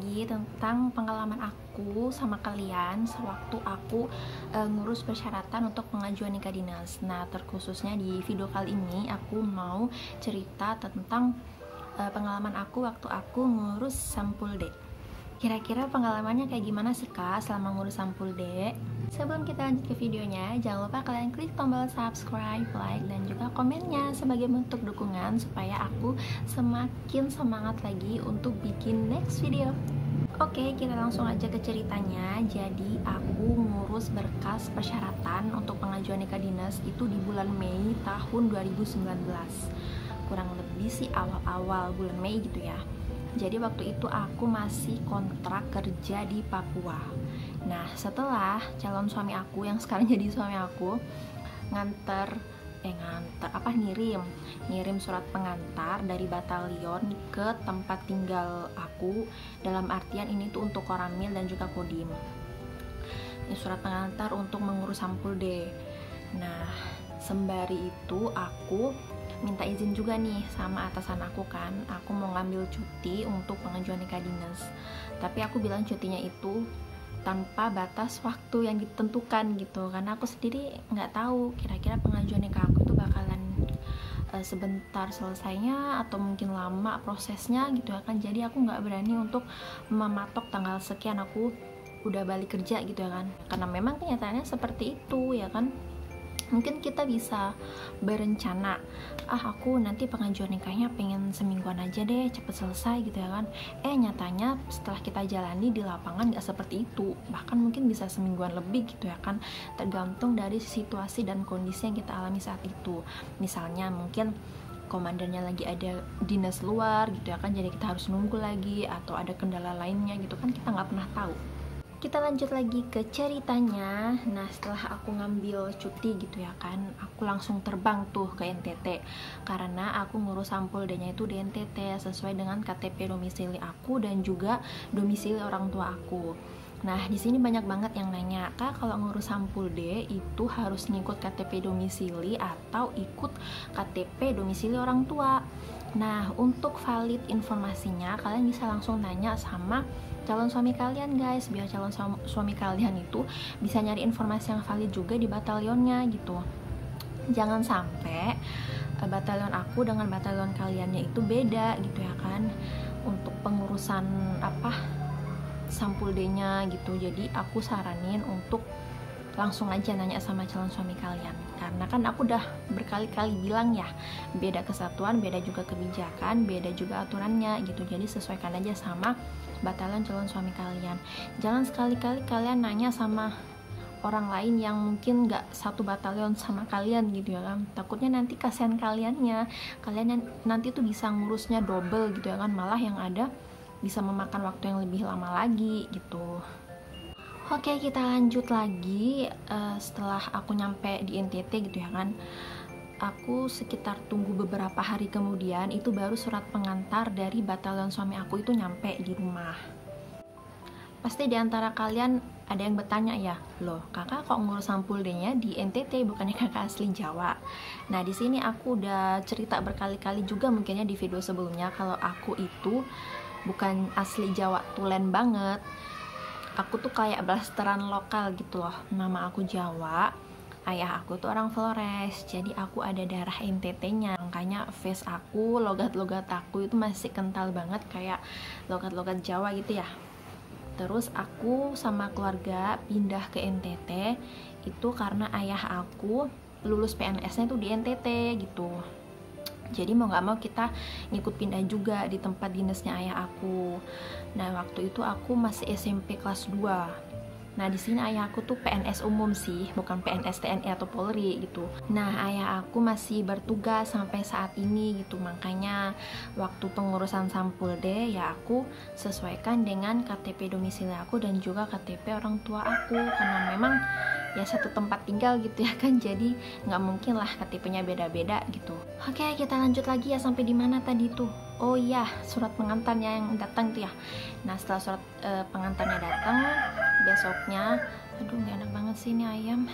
lagi tentang pengalaman aku sama kalian sewaktu aku ngurus persyaratan untuk pengajuan nikah dinas. Nah, terkhususnya di video kali ini aku mau cerita tentang pengalaman aku waktu aku ngurus sampul D. Kira-kira pengalamannya kayak gimana sih kak selama ngurus sampul D? Sebelum kita lanjut ke videonya, jangan lupa kalian klik tombol subscribe, like, dan juga komennya sebagai bentuk dukungan supaya aku semakin semangat lagi untuk bikin next video. Oke, kita langsung aja ke ceritanya. Jadi aku ngurus berkas persyaratan untuk pengajuan nikah dinas itu di bulan Mei tahun 2019. Kurang lebih sih awal-awal bulan Mei gitu ya. Jadi waktu itu aku masih kontrak kerja di Papua. Nah, setelah calon suami aku yang sekarang jadi suami aku ngirim surat pengantar dari batalion ke tempat tinggal aku, dalam artian ini tuh untuk Koramil dan juga Kodim. Ini surat pengantar untuk mengurus sampul D. Nah, sembari itu aku minta izin juga nih sama atasan aku kan, aku mau ngambil cuti untuk pengajuan nikah dinas. Tapi aku bilang cutinya itu tanpa batas waktu yang ditentukan gitu, karena aku sendiri nggak tahu kira-kira pengajuan nikah aku tuh bakalan sebentar selesainya atau mungkin lama prosesnya gitu ya kan. Jadi aku nggak berani untuk mematok tanggal sekian aku udah balik kerja gitu ya kan, karena memang kenyataannya seperti itu ya kan. Mungkin kita bisa berencana, aku nanti pengajuan nikahnya pengen semingguan aja deh, cepet selesai gitu ya kan. Nyatanya setelah kita jalani di lapangan gak seperti itu, bahkan mungkin bisa semingguan lebih gitu ya kan, tergantung dari situasi dan kondisi yang kita alami saat itu. Misalnya mungkin komandannya lagi ada dinas luar gitu ya kan, jadi kita harus nunggu lagi, atau ada kendala lainnya gitu kan, kita nggak pernah tahu. Kita lanjut lagi ke ceritanya. Nah, setelah aku ngambil cuti gitu ya kan, aku langsung terbang tuh ke NTT, karena aku ngurus sampul D-nya itu di NTT sesuai dengan KTP domisili aku dan juga domisili orang tua aku. Nah, di sini banyak banget yang nanya, kak kalau ngurus sampul D itu harus ngikut KTP domisili atau ikut KTP domisili orang tua? Nah, untuk valid informasinya kalian bisa langsung tanya sama calon suami kalian guys, biar calon suami kalian itu bisa nyari informasi yang valid juga di batalionnya gitu. Jangan sampai batalion aku dengan batalion kaliannya itu beda gitu ya kan, untuk pengurusan sampul D-nya gitu. Jadi aku saranin untuk langsung aja nanya sama calon suami kalian, karena kan aku udah berkali-kali bilang ya, beda kesatuan, beda juga kebijakan, beda juga aturannya gitu. Jadi sesuaikan aja sama batalion calon suami kalian. Jangan sekali-kali kalian nanya sama orang lain yang mungkin gak satu batalion sama kalian gitu ya kan, takutnya nanti kasihan kaliannya, kalian nanti tuh bisa ngurusnya double gitu ya kan, malah yang ada bisa memakan waktu yang lebih lama lagi gitu. Oke, kita lanjut lagi. Setelah aku nyampe di NTT gitu ya kan, aku sekitar tunggu beberapa hari kemudian itu baru surat pengantar dari batalion suami aku itu nyampe di rumah. Pasti diantara kalian ada yang bertanya ya, loh kakak kok ngurus sampul D-nya di NTT, bukannya kakak asli Jawa? Nah, di sini aku udah cerita berkali-kali juga mungkinnya di video sebelumnya kalau aku itu bukan asli Jawa tulen banget. Aku tuh kayak blasteran lokal gitu loh. Nama aku Jawa, ayah aku tuh orang Flores, jadi aku ada darah NTT-nya. Makanya face aku, logat-logat aku itu masih kental banget kayak logat-logat Jawa gitu ya. Terus aku sama keluarga pindah ke NTT itu karena ayah aku lulus PNS-nya tuh di NTT gitu. Jadi mau gak mau kita ngikut pindah juga di tempat dinasnya ayah aku. Nah, waktu itu aku masih SMP kelas 2. Nah, di sini ayah aku tuh PNS umum sih, bukan PNS TNI atau Polri gitu. Nah, ayah aku masih bertugas sampai saat ini gitu. Makanya waktu pengurusan sampul D ya aku sesuaikan dengan KTP domisili aku dan juga KTP orang tua aku, karena memang ya satu tempat tinggal gitu ya kan, jadi nggak mungkin lah KTP-nya beda-beda gitu. Oke, kita lanjut lagi ya, sampai di mana tadi tuh? Oh iya, surat pengantarnya yang datang tuh ya. Nah, setelah surat pengantarnya datang, besoknya, aduh gak enak banget sih ini ayam.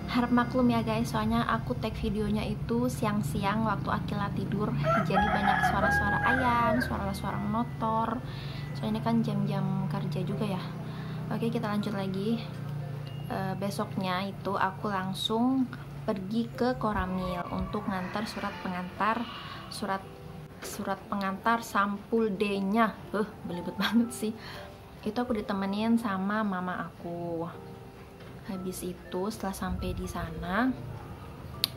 Harap maklum ya guys, soalnya aku tag videonya itu siang-siang waktu Akila tidur, jadi banyak suara-suara ayam, suara-suara motor. soalnya ini kan jam-jam kerja juga ya. Oke, kita lanjut lagi. Besoknya itu aku langsung pergi ke Koramil untuk ngantar surat pengantar sampul D-nya. Belibet banget sih. Itu aku ditemenin sama mama aku. Habis itu setelah sampai di sana,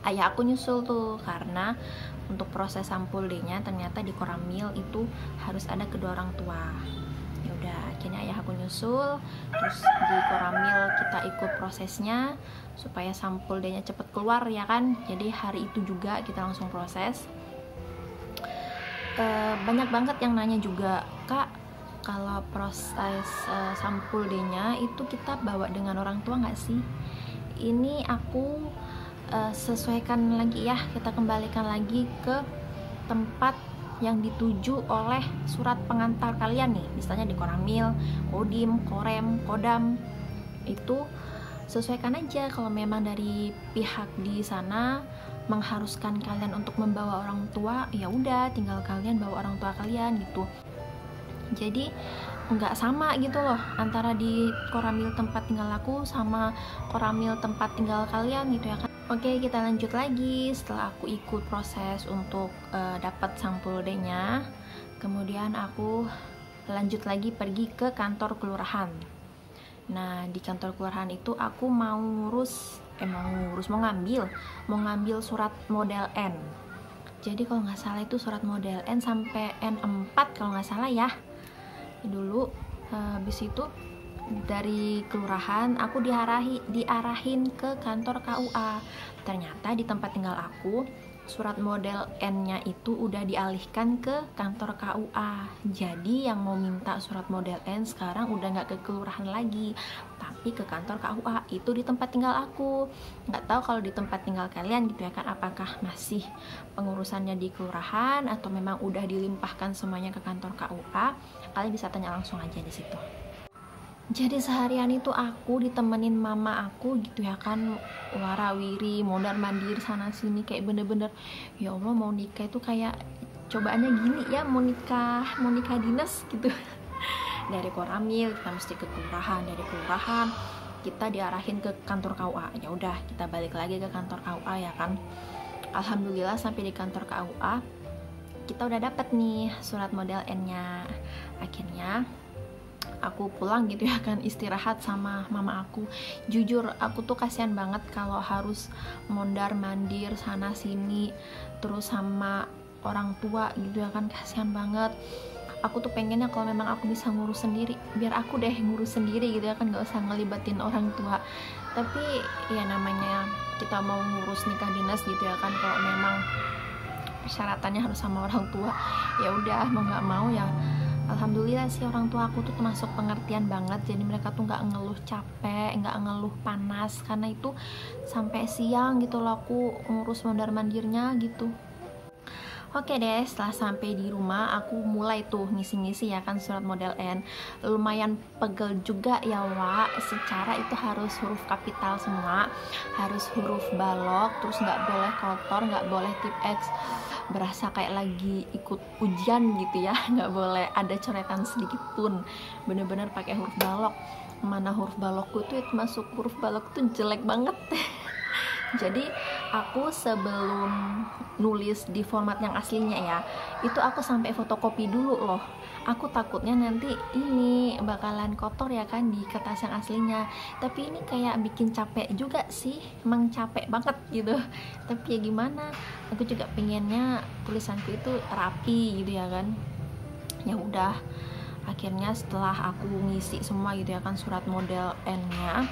ayah aku nyusul tuh, karena untuk proses sampul D-nya ternyata di Koramil itu harus ada kedua orang tua. Ya udah, akhirnya ayah aku nyusul, terus di Koramil kita ikut prosesnya supaya sampul D-nya cepet keluar ya kan. Jadi hari itu juga kita langsung proses. Banyak banget yang nanya juga, Kak, kalau proses sampul D-nya itu kita bawa dengan orang tua nggak sih? Ini aku sesuaikan lagi ya, kita kembalikan lagi ke tempat yang dituju oleh surat pengantar kalian nih, misalnya di Koramil, Kodim, Korem, Kodam. Itu sesuaikan aja. Kalau memang dari pihak di sana mengharuskan kalian untuk membawa orang tua, ya udah tinggal kalian bawa orang tua kalian gitu. Jadi nggak sama gitu loh antara di Koramil tempat tinggal aku sama Koramil tempat tinggal kalian gitu ya kan. Oke, kita lanjut lagi. Setelah aku ikut proses untuk dapat sampul D-nya, kemudian aku lanjut lagi pergi ke kantor kelurahan. Nah, di kantor kelurahan itu aku mau ngambil surat model N. Jadi kalau nggak salah itu surat model N sampai N4 kalau nggak salah ya. Dulu habis itu dari kelurahan aku diarahin ke kantor KUA. Ternyata di tempat tinggal aku surat model N-nya itu udah dialihkan ke kantor KUA. Jadi yang mau minta surat model N sekarang udah nggak ke kelurahan lagi, tapi ke kantor KUA. Itu di tempat tinggal aku. Nggak tahu kalau di tempat tinggal kalian gitu ya kan, apakah masih pengurusannya di kelurahan atau memang udah dilimpahkan semuanya ke kantor KUA. Kalian bisa tanya langsung aja di situ. Jadi seharian itu aku ditemenin mama aku gitu ya kan, warawiri mondar mandir sana sini, kayak bener-bener ya Allah, mau nikah itu kayak cobaannya gini ya, mau nikah dinas gitu. Dari Koramil kita mesti ke kelurahan, dari kelurahan kita diarahin ke kantor KUA. Ya udah, kita balik lagi ke kantor KUA ya kan. Alhamdulillah sampai di kantor KUA kita udah dapet nih surat model N-nya. Akhirnya aku pulang gitu ya kan, istirahat sama mama aku. Jujur aku tuh kasihan banget kalau harus mondar mandir sana sini terus sama orang tua gitu ya kan, kasihan banget. Aku tuh pengennya kalau memang aku bisa ngurus sendiri, biar aku deh ngurus sendiri gitu ya kan, gak usah ngelibatin orang tua. Tapi ya namanya kita mau ngurus nikah dinas gitu ya kan, kalau memang persyaratannya harus sama orang tua, ya udah mau nggak mau ya. Alhamdulillah sih orang tua aku tuh termasuk pengertian banget, jadi mereka tuh nggak ngeluh capek, nggak ngeluh panas, karena itu sampai siang gitu loh aku ngurus mondar mandirnya gitu. Oke deh, setelah sampai di rumah aku mulai tuh ngisi-ngisi ya kan surat model N. Lumayan pegel juga ya Wak, secara itu harus huruf kapital semua, harus huruf balok, terus nggak boleh kotor, nggak boleh tip X, berasa kayak lagi ikut ujian gitu ya, nggak boleh ada coretan sedikit pun, bener-bener pakai huruf balok. Mana huruf balokku tuh masuk huruf balok tuh jelek banget. Jadi aku sebelum nulis di format yang aslinya ya, itu aku sampai fotokopi dulu loh. Aku takutnya nanti ini bakalan kotor ya kan di kertas yang aslinya. Tapi ini kayak bikin capek juga sih, emang capek banget gitu. Tapi ya gimana, aku juga pengennya tulisanku itu rapi gitu ya kan. Ya udah, akhirnya setelah aku ngisi semua gitu ya kan surat model N-nya,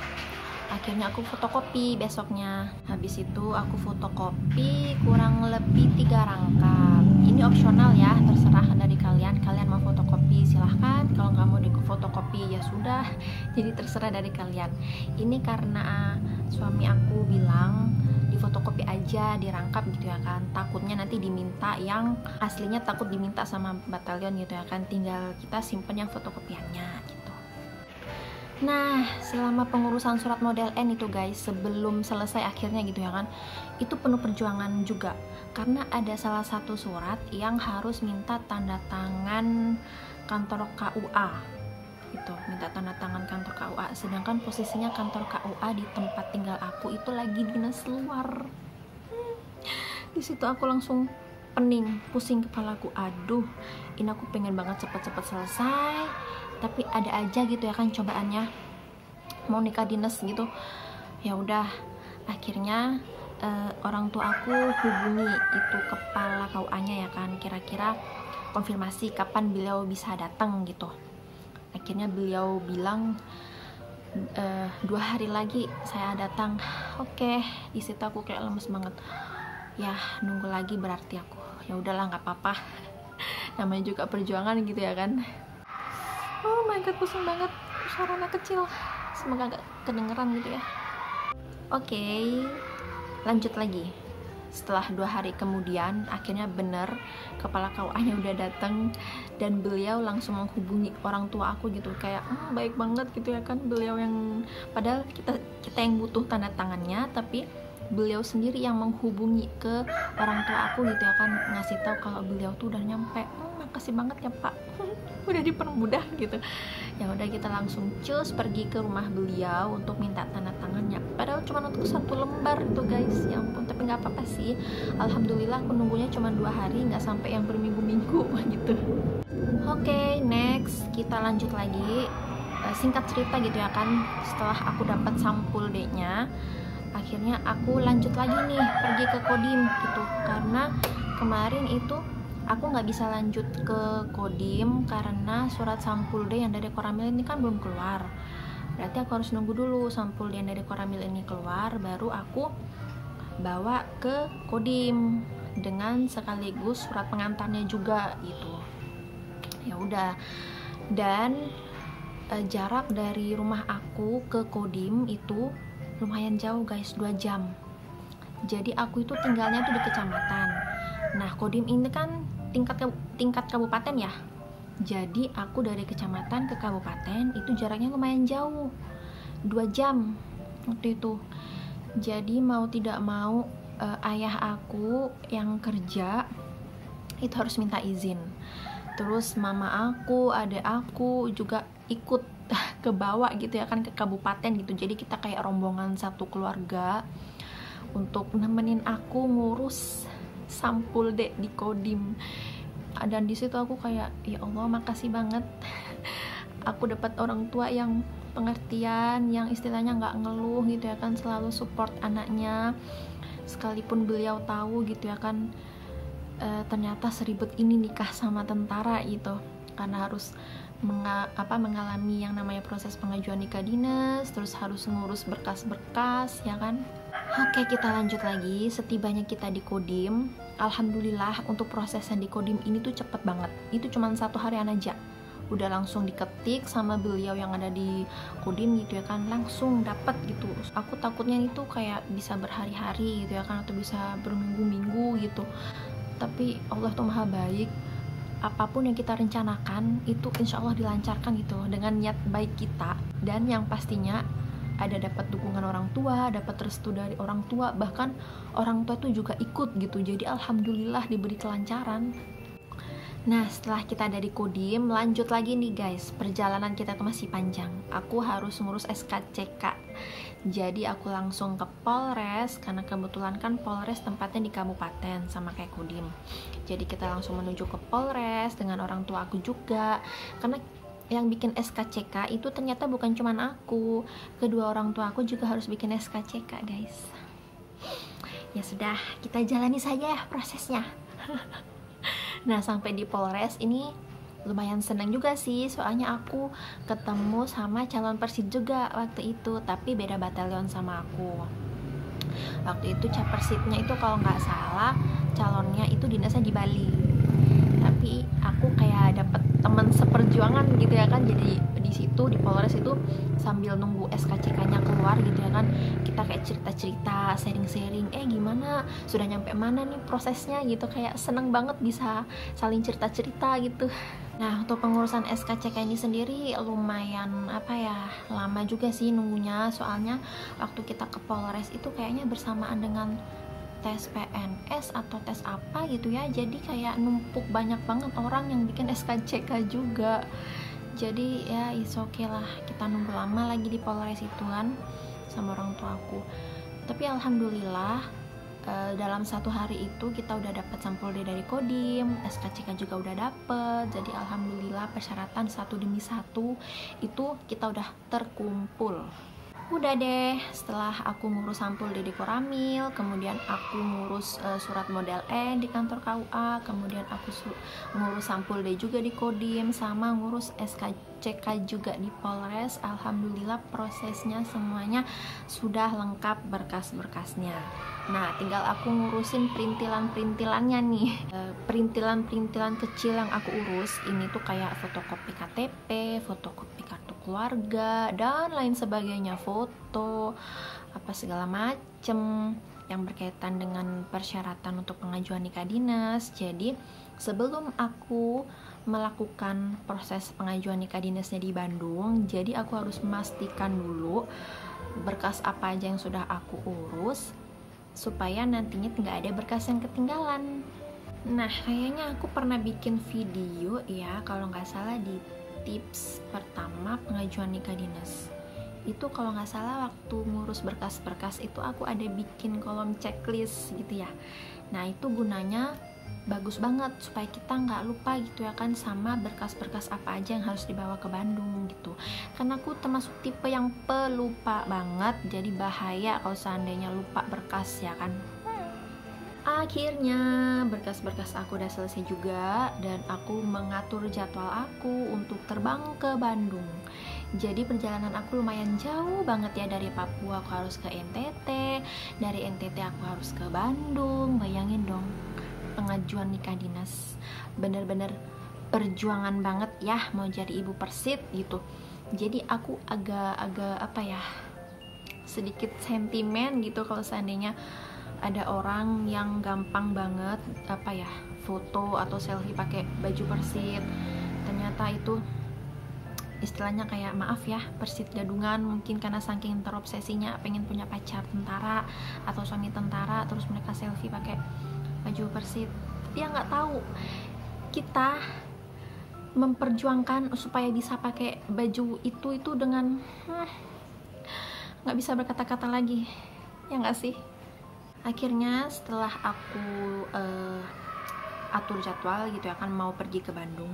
akhirnya aku fotokopi besoknya. Habis itu aku fotokopi kurang lebih 3 rangkap. Ini opsional ya, terserah dari kalian. Kalian mau fotokopi silahkan, kalau nggak mau di fotokopi ya sudah, jadi terserah dari kalian. Ini karena suami aku bilang di fotokopi aja, dirangkap gitu ya kan, takutnya nanti diminta yang aslinya, takut diminta sama batalion gitu ya kan, tinggal kita simpen yang fotokopiannya gitu. Nah, selama pengurusan surat model N itu guys, sebelum selesai akhirnya gitu ya kan, itu penuh perjuangan juga. Karena ada salah satu surat yang harus minta tanda tangan kantor KUA. Gitu, minta tanda tangan kantor KUA. Sedangkan posisinya kantor KUA di tempat tinggal aku itu lagi dinas luar. Di situ aku langsung pening, pusing kepalaku. Aduh, ini aku pengen banget cepet-cepet selesai, tapi ada aja gitu ya kan cobaannya, mau nikah dinas gitu. Ya udah, akhirnya orang tua aku hubungi itu kepala KUA-nya ya kan, kira-kira konfirmasi kapan beliau bisa datang gitu. Akhirnya beliau bilang 2 hari lagi saya datang. Oke, di situ aku kayak lemes banget. Ya nunggu lagi berarti aku. Ya udahlah, nggak apa-apa. Namanya juga perjuangan gitu ya kan. Oh my god, pusing banget, suara anak kecil. Semoga gak kedengeran gitu ya. Oke, lanjut lagi. Setelah 2 hari kemudian, akhirnya bener kepala KUA-nya udah datang dan beliau langsung menghubungi orang tua aku gitu, kayak baik banget gitu ya kan. Beliau yang padahal kita yang butuh tanda tangannya, tapi beliau sendiri yang menghubungi ke orang tua aku gitu ya kan, ngasih tahu kalau beliau tuh udah nyampe. Makasih banget ya Pak, udah dipermudah gitu. Ya udah, kita langsung cus pergi ke rumah beliau untuk minta tanda tangannya. Padahal cuma untuk 1 lembar tuh guys, ya ampun. Tapi nggak apa-apa sih, alhamdulillah aku nunggunya cuma 2 hari, nggak sampai yang berminggu-minggu gitu. Oke, next kita lanjut lagi. Singkat cerita gitu ya kan, setelah aku dapat sampul D-nya, akhirnya aku lanjut lagi nih pergi ke Kodim gitu, karena kemarin itu aku nggak bisa lanjut ke Kodim karena surat sampul D yang dari Koramil ini kan belum keluar. Berarti aku harus nunggu dulu sampul D yang dari Koramil ini keluar, baru aku bawa ke Kodim dengan sekaligus surat pengantarnya juga gitu. Ya udah, dan jarak dari rumah aku ke Kodim itu lumayan jauh guys, 2 jam. Jadi aku itu tinggalnya tuh di kecamatan. Nah, Kodim ini kan tingkat kabupaten ya. Jadi aku dari kecamatan ke kabupaten itu jaraknya lumayan jauh, 2 jam waktu itu. Jadi mau tidak mau ayah aku yang kerja itu harus minta izin. Terus mama aku, adek aku juga ikut ke bawah gitu ya kan, ke kabupaten gitu. Jadi kita kayak rombongan satu keluarga untuk nemenin aku ngurus sampul D di Kodim. Dan di situ aku kayak, ya Allah makasih banget. Aku dapat orang tua yang pengertian, yang istilahnya nggak ngeluh gitu ya kan, selalu support anaknya. Sekalipun beliau tahu gitu ya kan, ternyata seribet ini nikah sama tentara gitu, karena harus mengalami yang namanya proses pengajuan nikah dinas, terus harus ngurus berkas-berkas ya kan. Oke, kita lanjut lagi. Setibanya kita di Kodim, alhamdulillah untuk prosesnya di Kodim ini tuh cepet banget. Itu cuma 1 harian aja, udah langsung diketik sama beliau yang ada di Kodim gitu ya kan, langsung dapat gitu. Aku takutnya itu kayak bisa berhari-hari gitu ya kan, atau bisa berminggu-minggu gitu. Tapi Allah tuh maha baik, apapun yang kita rencanakan itu insya Allah dilancarkan gitu dengan niat baik kita. Dan yang pastinya ada dapat dukungan orang tua, dapat restu dari orang tua, bahkan orang tua tuh juga ikut gitu. Jadi alhamdulillah diberi kelancaran. Nah, setelah kita dari Kodim, lanjut lagi nih guys, perjalanan kita tuh masih panjang. Aku harus ngurus SKCK. Jadi aku langsung ke Polres, karena kebetulan kan Polres tempatnya di kabupaten sama kayak Kodim. Jadi kita langsung menuju ke Polres dengan orang tua aku juga, karena yang bikin SKCK itu ternyata bukan cuman aku, kedua orang tua aku juga harus bikin SKCK guys. Ya sudah, kita jalani saja prosesnya. Nah, sampai di Polres ini lumayan senang juga sih, soalnya aku ketemu sama calon Persid juga waktu itu, tapi beda batalion sama aku. Waktu itu Persidnya itu kalau nggak salah calonnya itu dinasnya di Bali, tapi aku kayak dapet teman seperjuangan gitu ya kan. Jadi di situ di Polres itu sambil nunggu SKCK-nya keluar gitu ya kan, kita kayak cerita-cerita, sharing-sharing, gimana, sudah nyampe mana nih prosesnya gitu. Kayak seneng banget bisa saling cerita-cerita gitu. Nah, untuk pengurusan SKCK ini sendiri lumayan lama juga sih nunggunya, soalnya waktu kita ke Polres itu kayaknya bersamaan dengan tes PNS atau tes apa gitu ya, jadi kayak numpuk banyak banget orang yang bikin SKCK juga. Jadi ya is okay lah, kita nunggu lama lagi di Polres itu kan sama orang tua aku. Tapi alhamdulillah dalam 1 hari itu kita udah dapat sampul D dari Kodim, SKCK juga udah dapet. Jadi alhamdulillah persyaratan satu demi satu itu kita udah terkumpul. Udah deh, setelah aku ngurus sampul D di Koramil, kemudian aku ngurus surat model N di kantor KUA, kemudian aku ngurus sampul D juga di Kodim, sama ngurus SKCK juga di Polres. Alhamdulillah prosesnya semuanya sudah lengkap berkas-berkasnya. Nah, tinggal aku ngurusin perintilan-perintilannya nih. Perintilan-perintilan kecil yang aku urus ini tuh kayak fotokopi KTP, fotokopi kartu keluarga, dan lain sebagainya, foto apa segala macem yang berkaitan dengan persyaratan untuk pengajuan nikah dinas. Jadi sebelum aku melakukan proses pengajuan nikah dinasnya di Bandung, jadi aku harus memastikan dulu berkas apa aja yang sudah aku urus, supaya nantinya nggak ada berkas yang ketinggalan. Nah, kayaknya aku pernah bikin video ya, kalau nggak salah di tips pertama pengajuan nikah dinas. Itu kalau nggak salah waktu ngurus berkas-berkas itu aku ada bikin kolom checklist gitu ya. Nah, itu gunanya bagus banget supaya kita nggak lupa gitu ya kan, sama berkas-berkas apa aja yang harus dibawa ke Bandung gitu. Karena aku termasuk tipe yang pelupa banget, jadi bahaya kalau seandainya lupa berkas ya kan. Akhirnya berkas-berkas aku udah selesai juga, dan aku mengatur jadwal aku untuk terbang ke Bandung. Jadi perjalanan aku lumayan jauh banget ya, dari Papua aku harus ke NTT, dari NTT aku harus ke Bandung. Bayangin dong, pengajuan nikah dinas bener-bener perjuangan banget ya mau jadi ibu persit gitu. Jadi aku agak sedikit sentimen gitu kalau seandainya ada orang yang gampang banget foto atau selfie pakai baju persit. Ternyata itu istilahnya kayak maaf ya, persit gadungan, mungkin karena saking terobsesinya pengen punya pacar tentara atau suami tentara, terus mereka selfie pakai baju persit. Dia nggak tahu kita memperjuangkan supaya bisa pakai baju itu dengan nggak bisa berkata-kata lagi, ya nggak sih. Akhirnya setelah aku atur jadwal gitu ya kan, mau pergi ke Bandung,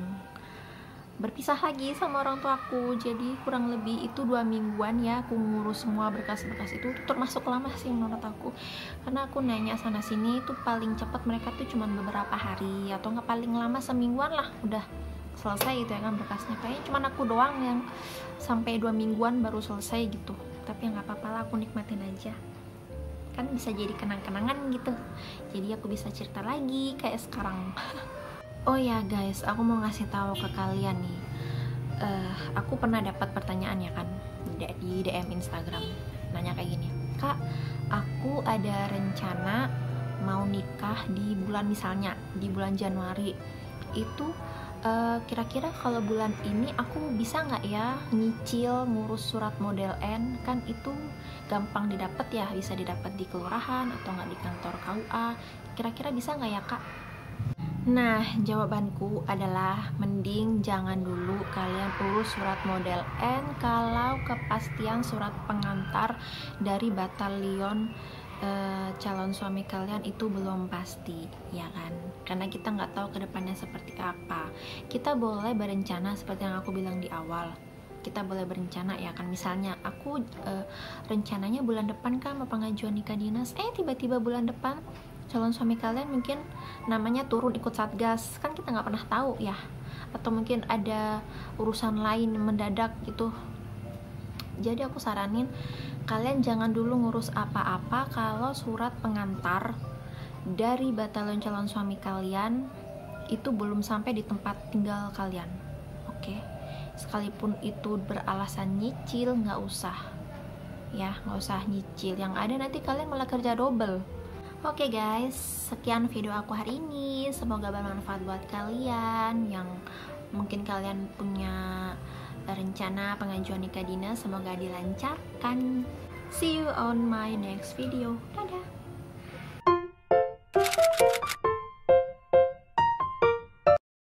berpisah lagi sama orang tua aku. Jadi kurang lebih itu 2 mingguan ya aku ngurus semua berkas-berkas itu termasuk lama sih menurut aku, karena aku nanya sana sini itu paling cepat mereka tuh cuma beberapa hari, atau nggak paling lama semingguan lah udah selesai gitu ya kan berkasnya. Kayaknya cuma aku doang yang sampai 2 mingguan baru selesai gitu, tapi nggak apa-apa lah, aku nikmatin aja kan, bisa jadi kenang-kenangan gitu, jadi aku bisa cerita lagi kayak sekarang. Oh ya guys, aku mau ngasih tahu ke kalian nih, aku pernah dapat pertanyaan ya kan di DM Instagram, nanya kayak gini, Kak, aku ada rencana mau nikah di bulan, misalnya di bulan Januari itu, kira-kira kalau bulan ini aku bisa nggak ya nyicil ngurus surat model N, kan itu gampang didapat ya, bisa didapat di kelurahan atau nggak di kantor KUA, kira-kira bisa nggak ya Kak? Nah, jawabanku adalah mending jangan dulu kalian urus surat model N kalau kepastian surat pengantar dari batalion calon suami kalian itu belum pasti, ya kan? Karena kita nggak tahu kedepannya seperti apa. Kita boleh berencana seperti yang aku bilang di awal. Kita boleh berencana ya kan, misalnya aku rencananya bulan depan kan mau pengajuan nikah dinas, tiba-tiba bulan depan calon suami kalian mungkin namanya turun ikut satgas, kan kita nggak pernah tahu ya, atau mungkin ada urusan lain mendadak gitu. Jadi aku saranin kalian jangan dulu ngurus apa-apa kalau surat pengantar dari batalion calon suami kalian itu belum sampai di tempat tinggal kalian. Oke? Sekalipun itu beralasan nyicil, nggak usah ya, nggak usah nyicil, yang ada nanti kalian malah kerja double. Oke guys, sekian video aku hari ini, semoga bermanfaat buat kalian yang Mungkin kalian punya rencana pengajuan nikah dina, semoga dilancarkan. See you on my next video. Dadah.